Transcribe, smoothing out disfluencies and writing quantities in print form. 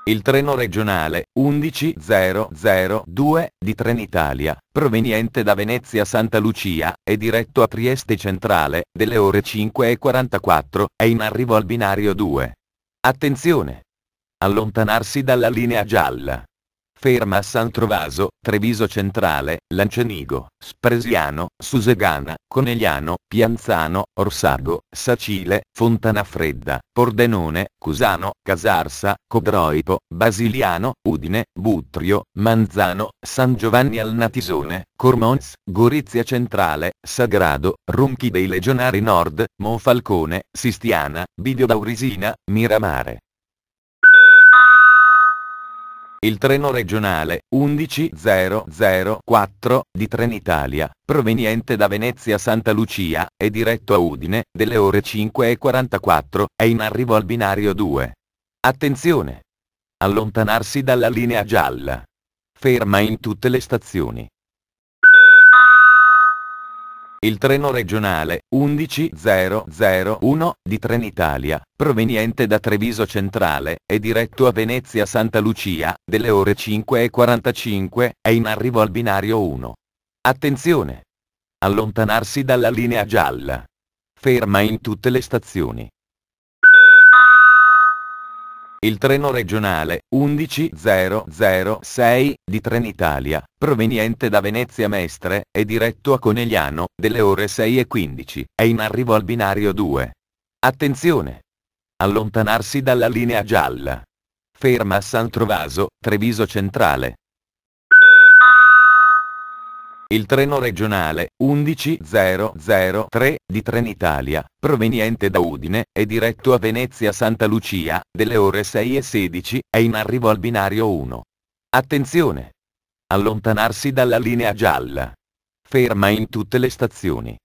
Il treno regionale 11002 di Trenitalia, proveniente da Venezia Santa Lucia, e diretto a Trieste Centrale, delle ore 5:44, è in arrivo al binario 2. Attenzione! Allontanarsi dalla linea gialla. Ferma a San Trovaso, Treviso Centrale, Lancianigo, Spresiano, Susegana, Conegliano, Pianzano, Orsago, Sacile, Fontanafredda, Pordenone, Cusano, Casarsa, Codroipo, Basiliano, Udine, Buttrio, Manzano, San Giovanni al Natisone, Cormons, Gorizia Centrale, Sagrado, Ronchi dei Legionari Nord, Monfalcone, Sistiana, Bidio d'Aurisina, Miramare. Il treno regionale 11004 di Trenitalia, proveniente da Venezia Santa Lucia, e diretto a Udine, delle ore 5:44, è in arrivo al binario 2. Attenzione! Allontanarsi dalla linea gialla. Ferma in tutte le stazioni. Il treno regionale 11001 di Trenitalia, proveniente da Treviso Centrale, e diretto a Venezia Santa Lucia, delle ore 5:45, è in arrivo al binario 1. Attenzione! Allontanarsi dalla linea gialla. Ferma in tutte le stazioni. Il treno regionale 11006 di Trenitalia, proveniente da Venezia Mestre, e diretto a Conegliano, delle ore 6:15, è in arrivo al binario 2. Attenzione! Allontanarsi dalla linea gialla. Ferma a San Trovaso, Treviso Centrale. Il treno regionale 11003 di Trenitalia, proveniente da Udine, e diretto a Venezia Santa Lucia, delle ore 6:16, è in arrivo al binario 1. Attenzione! Allontanarsi dalla linea gialla. Ferma in tutte le stazioni.